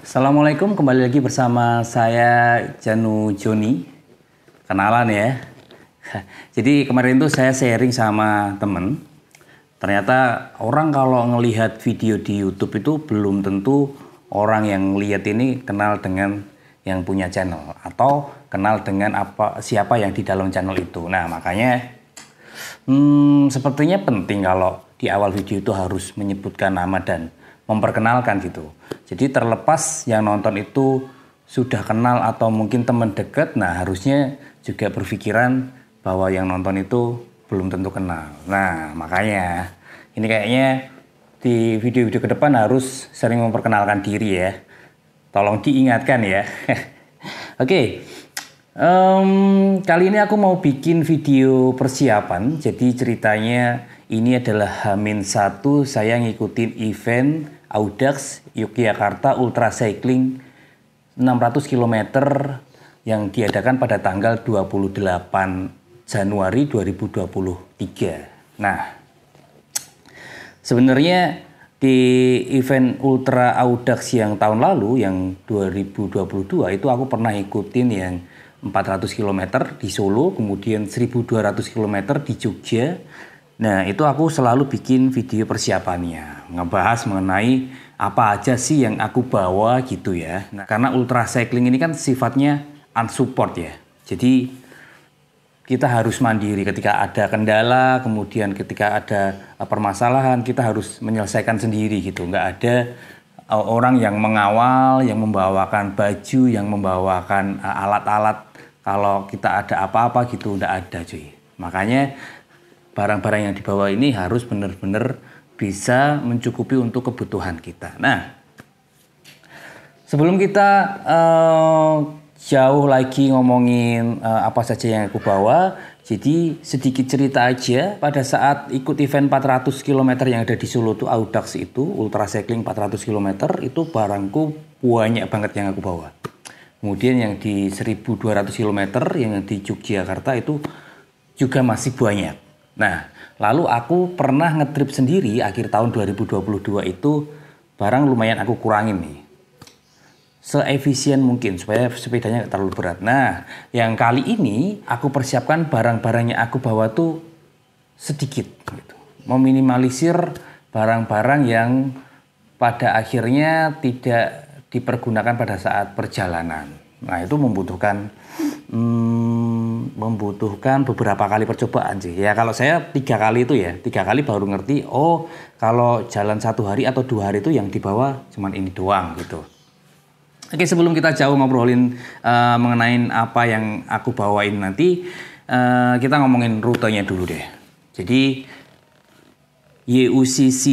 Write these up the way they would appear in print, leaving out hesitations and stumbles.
Assalamualaikum, kembali lagi bersama saya Janu Joni. Kenalan ya. Jadi kemarin tuh saya sharing sama temen. Ternyata orang kalau ngelihat video di YouTube itu belum tentu orang yang lihat ini kenal dengan yang punya channel atau kenal dengan siapa yang di dalam channel itu. Nah makanya sepertinya penting kalau di awal video itu harus menyebutkan nama dan memperkenalkan gitu. Jadi terlepas yang nonton itu sudah kenal atau mungkin teman dekat, nah harusnya juga berpikiran bahwa yang nonton itu belum tentu kenal. Nah makanya ini kayaknya di video-video ke depan harus sering memperkenalkan diri ya. Tolong diingatkan ya. Oke. Kali ini aku mau bikin video persiapan. Jadi ceritanya ini adalah H-1 saya ngikutin event Audax Yogyakarta Ultra Cycling 600 km yang diadakan pada tanggal 28 Januari 2023. Nah, sebenarnya di event Ultra Audax yang tahun lalu, yang 2022 itu aku pernah ikutin yang 400 km di Solo, kemudian 1200 km di Jogja. Nah itu aku selalu bikin video persiapannya, ngebahas mengenai apa aja sih yang aku bawa gitu ya. Nah, karena ultra cycling ini kan sifatnya unsupport ya. Jadi kita harus mandiri ketika ada kendala, kemudian ketika ada permasalahan kita harus menyelesaikan sendiri gitu. Nggak ada orang yang mengawal, yang membawakan baju, yang membawakan alat-alat kalau kita ada apa-apa gitu, nggak ada cuy. Makanya barang-barang yang dibawa ini harus benar-benar bisa mencukupi untuk kebutuhan kita. Nah, sebelum kita jauh lagi ngomongin apa saja yang aku bawa, jadi sedikit cerita aja. Pada saat ikut event 400 km yang ada di Solo tuh Audax itu, Ultra Cycling 400 km, itu barangku banyak banget yang aku bawa. Kemudian yang di 1200 km yang di Yogyakarta itu juga masih banyak. Nah, lalu aku pernah ngetrip sendiri akhir tahun 2022 itu barang lumayan aku kurangin nih. Seefisien mungkin supaya sepedanya gak terlalu berat. Nah, yang kali ini aku persiapkan barang-barang yang aku bawa tuh sedikit gitu. Meminimalisir barang-barang yang pada akhirnya tidak dipergunakan pada saat perjalanan. Nah, itu membutuhkan beberapa kali percobaan sih. Ya kalau saya 3 kali itu ya, 3 kali baru ngerti. Oh, kalau jalan 1 hari atau 2 hari itu yang dibawa cuman ini doang gitu. Oke, sebelum kita jauh ngobrolin mengenai apa yang aku bawain nanti, kita ngomongin rutenya dulu deh. Jadi YUCC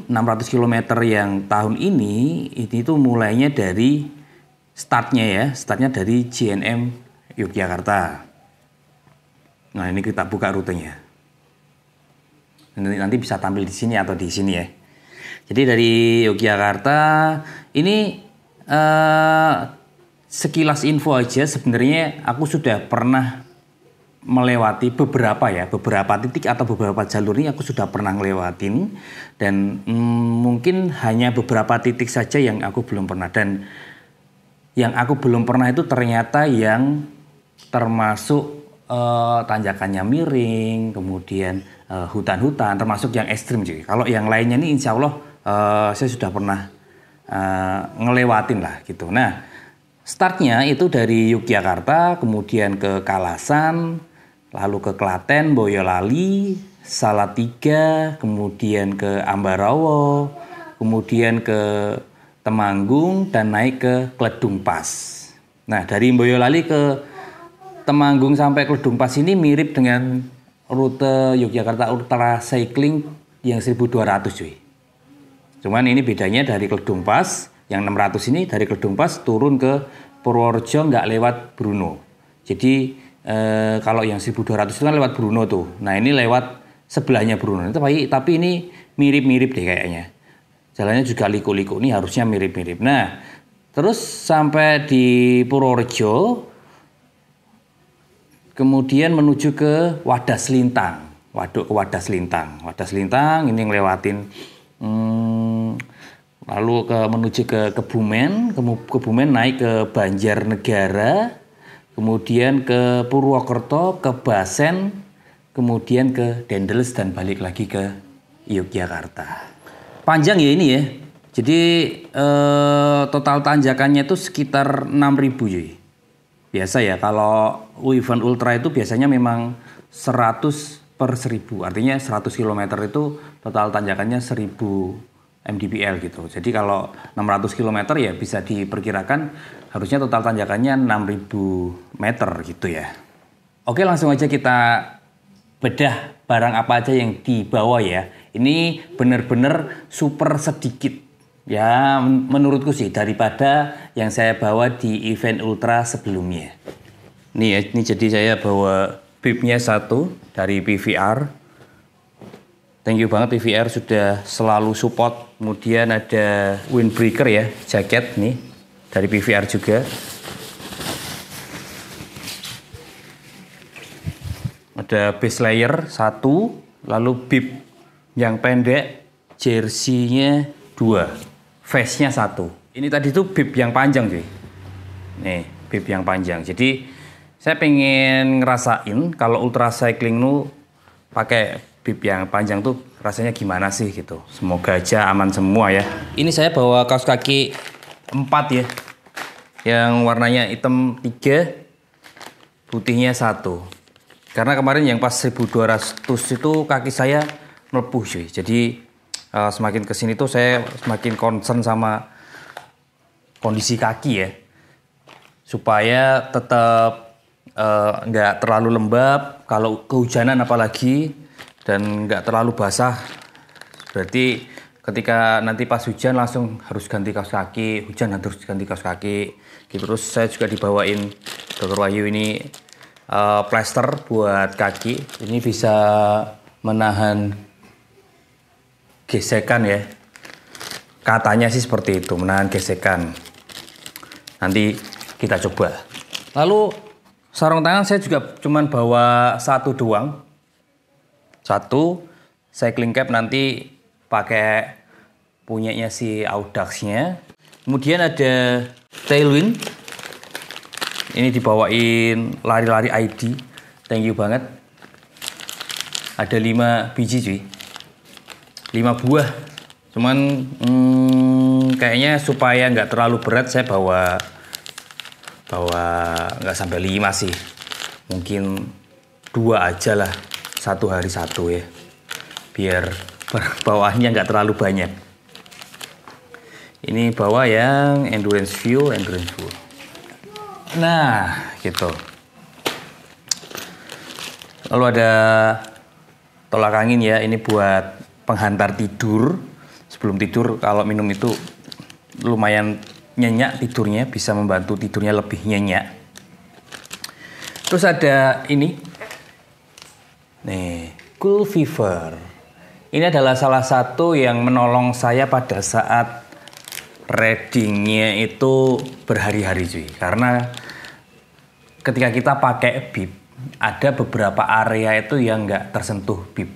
600 km yang tahun ini tuh mulainya dari startnya dari JNM Yogyakarta. Nah ini kita buka rutenya. Nanti bisa tampil di sini atau di sini ya. Jadi dari Yogyakarta ini sekilas info aja, sebenarnya aku sudah pernah melewati beberapa titik atau beberapa jalur ini aku sudah pernah ngelewatin, dan mungkin hanya beberapa titik saja yang aku belum pernah, dan yang aku belum pernah itu ternyata yang termasuk tanjakannya miring, kemudian hutan-hutan, termasuk yang ekstrim cuy. Kalau yang lainnya ini insya Allah saya sudah pernah ngelewatin lah gitu. Nah startnya itu dari Yogyakarta, kemudian ke Kalasan, lalu ke Klaten, Boyolali, Salatiga, kemudian ke Ambarawa, kemudian ke Temanggung, dan naik ke Kledung Pas. Nah dari Boyolali ke Temanggung sampai Kledung Pas ini mirip dengan rute Yogyakarta Ultra Cycling yang 1200 cuy. Cuman ini bedanya dari Kledung Pas yang 600 ini, dari Kledung Pas turun ke Purworejo nggak lewat Bruno. Jadi kalau yang 1200 itu kan lewat Bruno tuh. Nah ini lewat sebelahnya Bruno. Tapi ini mirip-mirip deh kayaknya. Jalannya juga liku-liku, ini harusnya mirip-mirip. Nah terus sampai di Purworejo, kemudian menuju ke Wadas Lintang. Waduk ke Wadas Lintang. Wadas Lintang ini ngelewatin lalu menuju ke Kebumen, Kebumen naik ke Banjarnegara, kemudian ke Purwokerto, ke Basen, kemudian ke Dendels dan balik lagi ke Yogyakarta. Panjang ya ini ya. Jadi total tanjakannya itu sekitar 6.000 cuy. Biasa ya kalau event ultra itu biasanya memang 100/1000. Artinya 100 km itu total tanjakannya 1000 mdpl gitu. Jadi kalau 600 km ya bisa diperkirakan harusnya total tanjakannya 6.000 meter gitu ya. Oke, langsung aja kita bedah barang apa aja yang dibawa ya. Ini benar-benar super sedikit ya menurutku sih daripada yang saya bawa di event ultra sebelumnya. Nih ya, ini jadi saya bawa bibnya satu dari PVR. Thank you banget PVR sudah selalu support. Kemudian ada windbreaker ya, jaket nih dari PVR juga. Ada base layer 1, lalu bib yang pendek, jersey-nya 2, vest-nya 1. Ini tadi tuh bib yang panjang cuy. Nih, bib yang panjang. Jadi saya pengen ngerasain kalau ultra cycling nu pakai bib yang panjang tuh rasanya gimana sih gitu. Semoga aja aman semua ya. Ini saya bawa kaos kaki 4 ya. Yang warnanya hitam 3, putihnya 1. Karena kemarin yang pas 1200 itu kaki saya melepuh cuy. Jadi semakin kesini tuh saya semakin concern sama kondisi kaki ya. Supaya tetap nggak terlalu lembab, kalau kehujanan apalagi, dan nggak terlalu basah. Berarti ketika nanti pas hujan langsung harus ganti kaos kaki, hujan harus ganti kaos kaki. Terus saya juga dibawain Dr. Wahyu ini plester buat kaki. Ini bisa menahan gesekan ya. Katanya sih seperti itu, menahan gesekan. Nanti kita coba. Lalu sarung tangan saya juga cuman bawa 1 doang. 1 cycling cap nanti pakai punyanya si Audax-nya. Kemudian ada tailwind. Ini dibawain lari-lari ID. Thank you banget. Ada 5 biji cuy. 5 buah. Cuman kayaknya supaya nggak terlalu berat saya bawa nggak sampai 5 sih. Mungkin 2 aja lah. 1 hari 1 ya. Biar bawaannya nggak terlalu banyak. Ini bawa yang Endurance Fuel. Nah, gitu. Lalu ada tolak angin ya, ini buat penghantar tidur. Sebelum tidur kalau minum itu lumayan nyenyak tidurnya, bisa membantu tidurnya lebih nyenyak. Terus ada ini. Nih, Cool Fever. Ini adalah salah satu yang menolong saya pada saat readingnya itu berhari-hari cuy. Karena ketika kita pakai bib, ada beberapa area itu yang nggak tersentuh bib.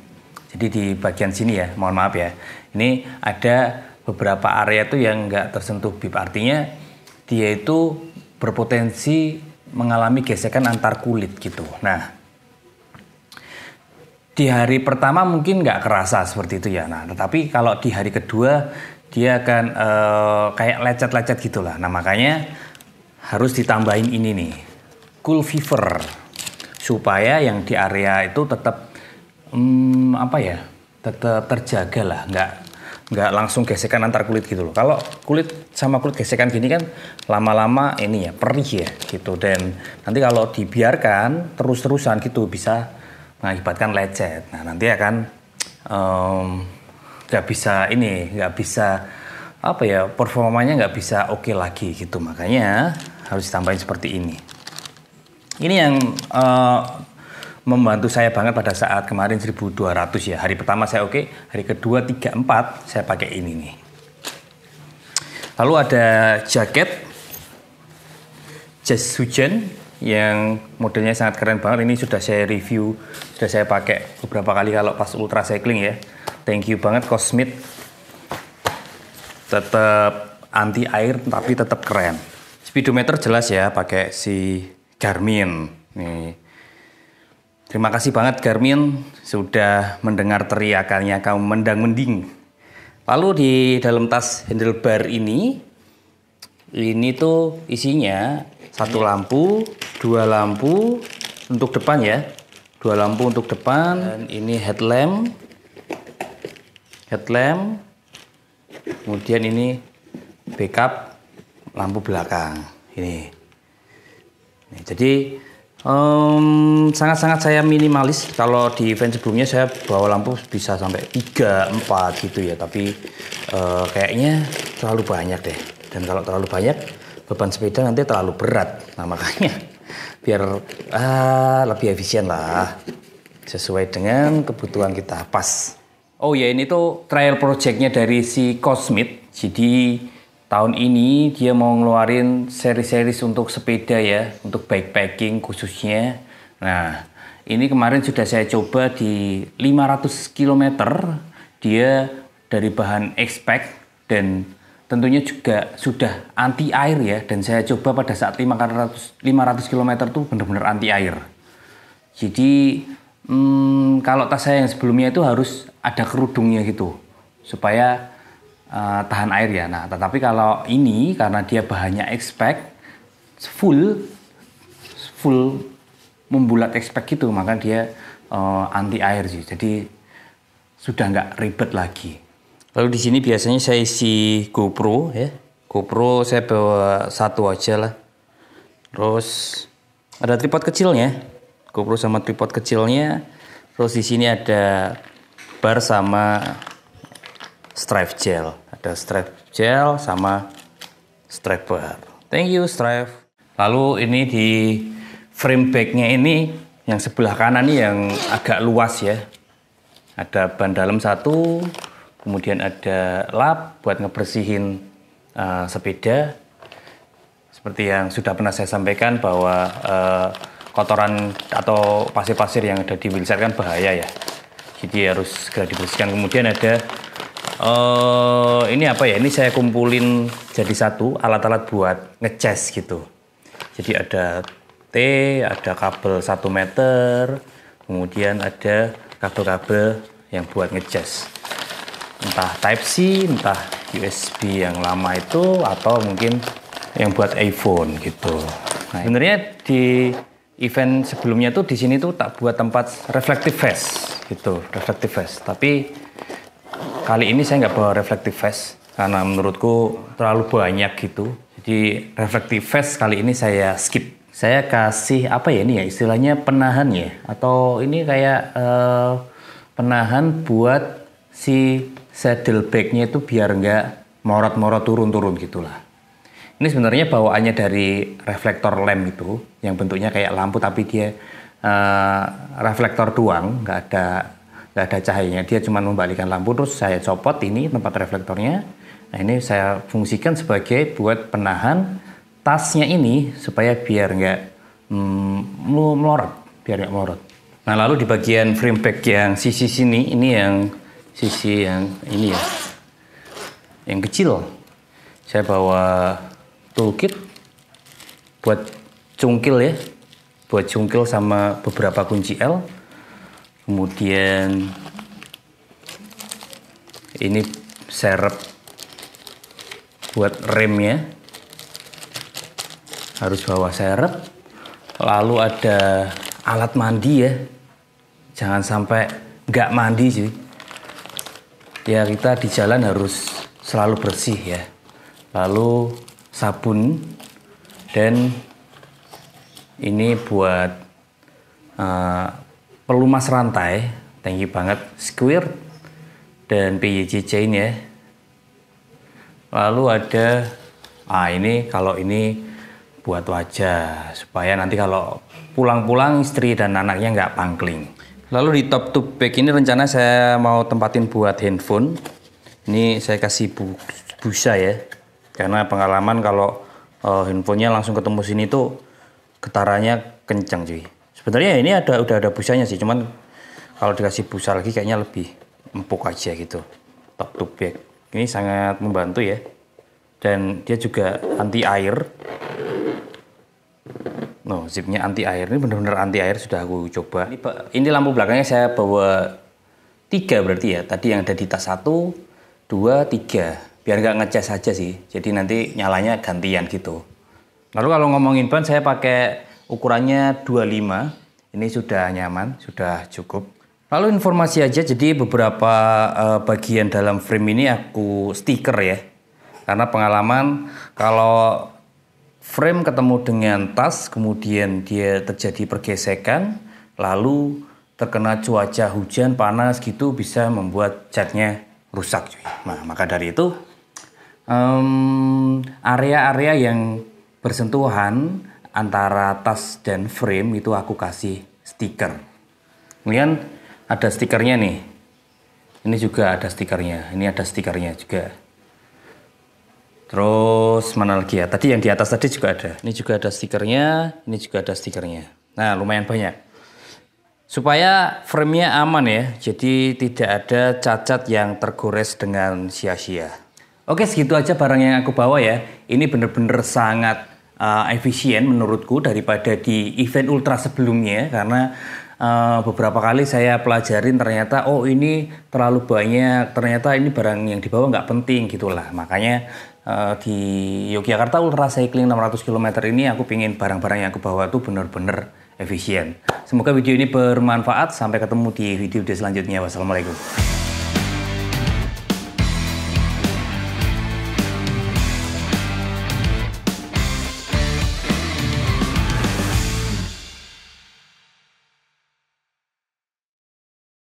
Jadi di bagian sini ya, mohon maaf ya. Ini ada beberapa area itu yang nggak tersentuh bib. Artinya dia itu berpotensi mengalami gesekan antar kulit gitu. Nah, di hari pertama mungkin nggak kerasa seperti itu ya. Nah, tetapi kalau di hari kedua dia akan kayak lecet-lecet gitulah. Nah, makanya harus ditambahin ini nih, Cool Fever, supaya yang di area itu tetap tetap terjaga lah, nggak langsung gesekan antar kulit gitu loh. Kalau kulit sama kulit gesekan gini kan lama-lama ini ya perih ya gitu, dan nanti kalau dibiarkan terus-terusan gitu bisa mengakibatkan lecet. Nah, nanti akan nggak bisa performanya nggak bisa oke lagi gitu. Makanya harus ditambahin seperti ini. Ini yang membantu saya banget pada saat kemarin 1200 ya. Hari pertama saya oke, hari kedua 3, 4 saya pakai ini nih. Lalu ada jaket jas hujan yang modelnya sangat keren banget. Ini sudah saya review, sudah saya pakai beberapa kali kalau pas ultra cycling ya. Thank you banget Cosmit. tetap anti air tapi tetap keren. Speedometer jelas ya, pakai si Garmin. Nih. Terima kasih banget Garmin sudah mendengar teriakannya kaum mendang-mending. Lalu di dalam tas handlebar ini tuh isinya 1 lampu, 2 lampu untuk depan ya. 2 lampu untuk depan, dan ini headlamp. Kemudian ini backup lampu belakang ini. Jadi sangat-sangat saya minimalis. Kalau di event sebelumnya saya bawa lampu bisa sampai 3, 4 gitu ya. Tapi kayaknya terlalu banyak deh. Dan kalau terlalu banyak beban sepeda nanti terlalu berat. Nah makanya biar lebih efisien lah, sesuai dengan kebutuhan kita pas. Oh ya, ini tuh trial projectnya dari si Cosmit. Jadi tahun ini dia mau ngeluarin seri-seri untuk sepeda ya, untuk bikepacking khususnya. Nah ini kemarin sudah saya coba di 500 km. Dia dari bahan X-Pack dan tentunya juga sudah anti air ya, dan saya coba pada saat 500 km tuh benar-benar anti air. Jadi kalau tas saya yang sebelumnya itu harus ada kerudungnya gitu supaya tahan air ya. Nah, tetapi kalau ini karena dia bahannya X-Pack full membulat X-Pack gitu, maka dia anti air sih. Jadi sudah nggak ribet lagi. Lalu di sini biasanya saya isi GoPro ya. GoPro saya bawa 1 aja lah. Terus ada tripod kecilnya. GoPro sama tripod kecilnya. Terus di sini ada bar sama strap gel. Ada strap gel sama strap bar. Thank you strap. Lalu ini di frame bagnya ini yang sebelah kanan nih yang agak luas ya. Ada ban dalam 1. Kemudian ada lap buat ngebersihin sepeda. Seperti yang sudah pernah saya sampaikan bahwa kotoran atau pasir-pasir yang ada di wheelset kan bahaya ya. Jadi harus segera dibersihkan. Kemudian ada ini apa ya? Ini saya kumpulin jadi satu alat-alat buat ngecas gitu. Jadi ada T, ada kabel 1 meter, kemudian ada kabel-kabel yang buat ngecas. Entah Type-C, entah USB yang lama itu, atau mungkin yang buat iPhone gitu. Nah, sebenarnya di event sebelumnya tuh di sini tuh tak buat tempat reflective vest gitu, reflective vest. Tapi kali ini saya nggak bawa reflective vest karena menurutku terlalu banyak gitu. Jadi reflective vest kali ini saya skip. Saya kasih apa ya ini ya istilahnya penahan ya, atau ini kayak penahan buat si saddle bagnya itu biar nggak morot-morot turun-turun gitulah. Ini sebenarnya bawaannya dari reflektor lamp itu yang bentuknya kayak lampu tapi dia reflektor doang, nggak ada cahayanya. Dia cuma membalikkan lampu. Terus saya copot ini tempat reflektornya. Nah ini saya fungsikan sebagai buat penahan tasnya ini supaya biar nggak melorot, Nah lalu di bagian frame bag yang sisi sini ini yang sisi yang ini ya, yang kecil, saya bawa toolkit buat cungkil ya, buat cungkil sama beberapa kunci L. Kemudian ini serep buat remnya, harus bawa serep. Lalu ada alat mandi ya, jangan sampai nggak mandi sih. Ya kita di jalan harus selalu bersih ya. Lalu sabun, dan ini buat pelumas rantai, thank you banget, squirt dan PYJ chain ya. Lalu ada ini kalau ini buat wajah supaya nanti kalau pulang-pulang istri dan anaknya nggak pangkling. Lalu di top to bag ini rencana saya mau tempatin buat handphone. Ini saya kasih busa ya, karena pengalaman kalau handphonenya langsung ketemu sini tuh getarannya kencang cuy. Sebenarnya ini udah ada busanya sih, cuman kalau dikasih busa lagi kayaknya lebih empuk aja gitu. Top to bag Ini sangat membantu ya. Dan dia juga anti air. No, zipnya anti air. Ini benar-benar anti air, sudah aku coba. Ini lampu belakangnya saya bawa 3 berarti ya. Tadi yang ada di tas 1, 2, 3. Biar nggak ngecas aja sih. Jadi nanti nyalanya gantian gitu. Lalu kalau ngomongin ban, saya pakai ukurannya 25. Ini sudah nyaman, sudah cukup. Lalu informasi aja, jadi beberapa bagian dalam frame ini aku stiker ya. Karena pengalaman kalau frame ketemu dengan tas, kemudian dia terjadi pergesekan, lalu terkena cuaca hujan, panas gitu, bisa membuat catnya rusak cuy. Nah, maka dari itu area-area yang bersentuhan antara tas dan frame itu aku kasih stiker. Kemudian ada stikernya nih. Ini juga ada stikernya. Ini ada stikernya juga. Terus mana lagi ya? Tadi yang di atas tadi juga ada. Ini juga ada stikernya. Ini juga ada stikernya. Nah, lumayan banyak. Supaya frame-nya aman ya. Jadi tidak ada cacat yang tergores dengan sia-sia. Oke, segitu aja barang yang aku bawa ya. Ini bener-bener sangat efisien menurutku daripada di event ultra sebelumnya. Karena beberapa kali saya pelajarin ternyata oh ini terlalu banyak, ternyata ini barang yang dibawa nggak penting gitulah. Makanya di Yogyakarta Ultra Cycling 600 km ini aku pingin barang-barang yang aku bawa tuh bener-bener efisien. Semoga video ini bermanfaat. Sampai ketemu di video selanjutnya. Wassalamualaikum.